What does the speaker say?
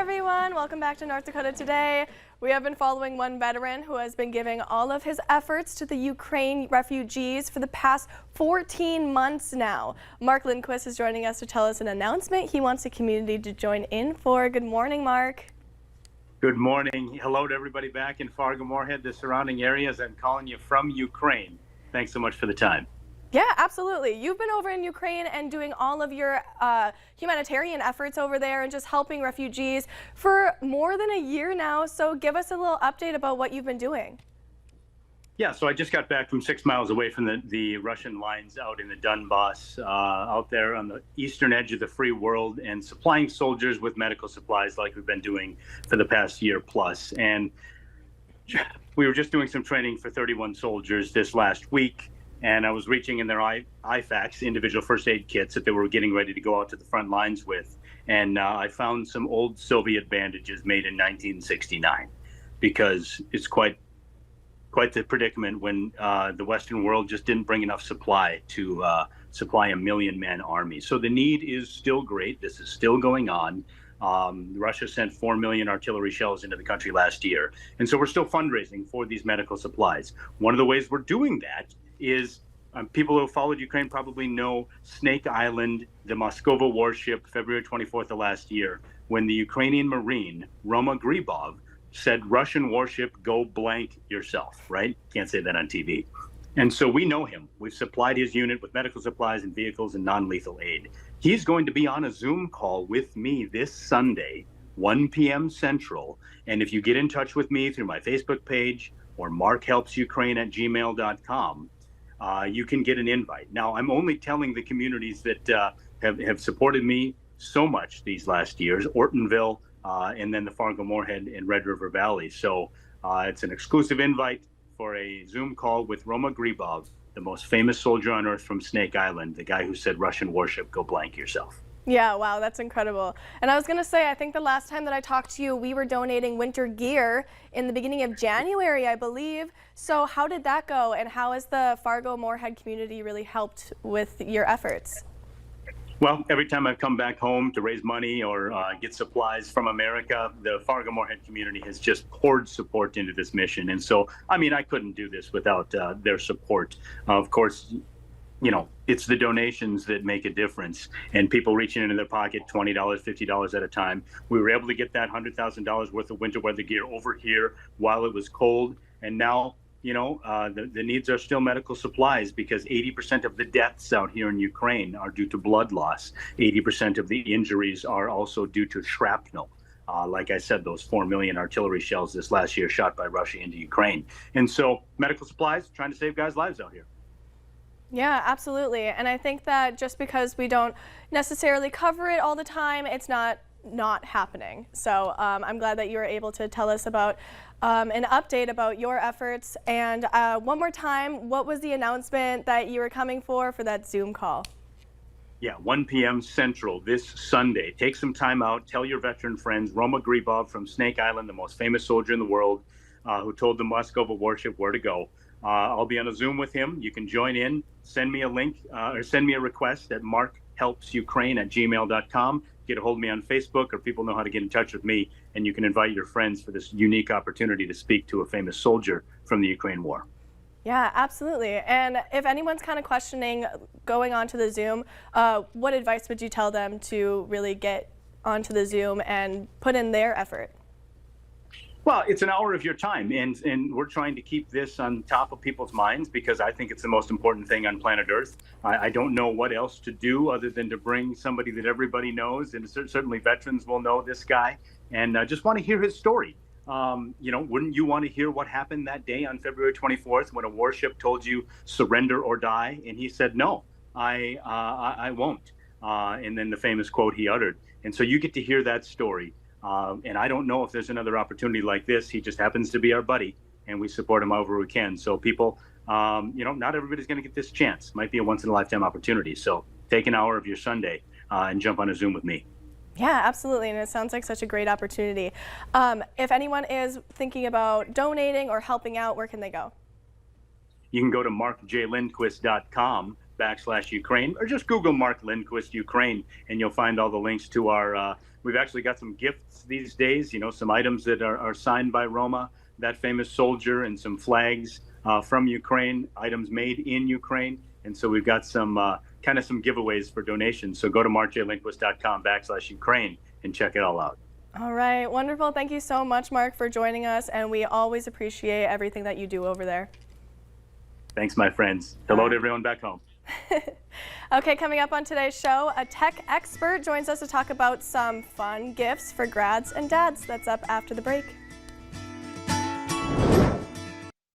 everyone, welcome back to North Dakota Today. We have been following one veteran who has been giving all of his efforts to the Ukraine refugees for the past 14 months now. Mark Lindquist is joining us to tell us an announcement he wants the community to join in for. Good morning, Mark. Good morning. Hello to everybody back in Fargo-Moorhead, the surrounding areas. I'm calling you from Ukraine. Thanks so much for the time. Yeah, absolutely. You've been over in Ukraine and doing all of your humanitarian efforts over there and just helping refugees for more than a year now. So give us a little update about what you've been doing. Yeah, so I just got back from 6 miles away from the Russian lines out in the Donbass, out there on the eastern edge of the free world, and supplying soldiers with medical supplies like we've been doing for the past year plus. And we were just doing some training for 31 soldiers this last week. And I was reaching in their IFAKs, individual first aid kits, that they were getting ready to go out to the front lines with. And I found some old Soviet bandages made in 1969, because it's quite the predicament when the Western world just didn't bring enough supply to supply a 1 million-man army. So the need is still great. This is still going on. Russia sent 4 million artillery shells into the country last year. And so we're still fundraising for these medical supplies. One of the ways we're doing that is people who have followed Ukraine probably know Snake Island, the Moskova warship, February 24th of last year, when the Ukrainian Marine, Roma Gribov, said, "Russian warship, go blank yourself," right? Can't say that on TV. And so we know him. We've supplied his unit with medical supplies and vehicles and non-lethal aid. He's going to be on a Zoom call with me this Sunday, 1 p.m. Central. And if you get in touch with me through my Facebook page or markhelpsukraine@gmail.com, you can get an invite. Now, I'm only telling the communities that have supported me so much these last years, Ortonville, and then the Fargo-Moorhead and Red River Valley. So it's an exclusive invite for a Zoom call with Roma Gribov, the most famous soldier on earth from Snake Island, the guy who said, "Russian warship, go blank yourself." Yeah, wow, that's incredible. And I was going to say, I think the last time that I talked to you, we were donating winter gear in the beginning of January, I believe. So how did that go? And how has the Fargo-Moorhead community really helped with your efforts? Well, every time I've come back home to raise money or get supplies from America, the Fargo-Moorhead community has just poured support into this mission. And so, I mean, I couldn't do this without their support. Of course, you know, it's the donations that make a difference, and people reaching into their pocket $20, $50 at a time. We were able to get that $100,000 worth of winter weather gear over here while it was cold. And now, you know, the needs are still medical supplies, because 80% of the deaths out here in Ukraine are due to blood loss. 80% of the injuries are also due to shrapnel. Like I said, those 4 million artillery shells this last year shot by Russia into Ukraine. And so medical supplies, trying to save guys' lives out here. Yeah, absolutely. And I think that just because we don't necessarily cover it all the time, it's not happening. So I'm glad that you were able to tell us about an update about your efforts. And one more time, what was the announcement that you were coming for that Zoom call? Yeah, 1 p.m. Central this Sunday. Take some time out. Tell your veteran friends. Roma Gribov from Snake Island, the most famous soldier in the world, who told the Moskova warship where to go. I'll be on a Zoom with him. You can join in. Send me a link or send me a request at markhelpsukraine@gmail.com. Get a hold of me on Facebook, or people know how to get in touch with me, and you can invite your friends for this unique opportunity to speak to a famous soldier from the Ukraine war. Yeah, absolutely. And if anyone's kind of questioning going onto the Zoom, what advice would you tell them to really get onto the Zoom and put in their effort? Well, it's an hour of your time, and we're trying to keep this on top of people's minds, because I think it's the most important thing on planet Earth. I don't know what else to do other than to bring somebody that everybody knows, and certainly veterans will know this guy, and just want to hear his story. You know, wouldn't you want to hear what happened that day on February 24th when a warship told you surrender or die? And he said, "No, I won't." And then the famous quote he uttered. And so you get to hear that story. And I don't know if there's another opportunity like this. He just happens to be our buddy, and we support him however we can. So people, you know, not everybody's going to get this chance. Might be a once-in-a-lifetime opportunity. So take an hour of your Sunday and jump on a Zoom with me. Yeah, absolutely, and it sounds like such a great opportunity. If anyone is thinking about donating or helping out, where can they go? You can go to markjlindquist.com. Ukraine, or just Google Mark Lindquist Ukraine, and you'll find all the links to our. We've actually got some gifts these days. Some items that are signed by Roma, that famous soldier, and some flags from Ukraine, items made in Ukraine. And so we've got some some giveaways for donations. So go to markjlindquist.com/Ukraine and check it all out. All right, wonderful. Thank you so much, Mark, for joining us, and we always appreciate everything that you do over there. Thanks, my friends. Hello to everyone back home. Okay, coming up on today's show, a tech expert joins us to talk about some fun gifts for grads and dads. That's up after the break.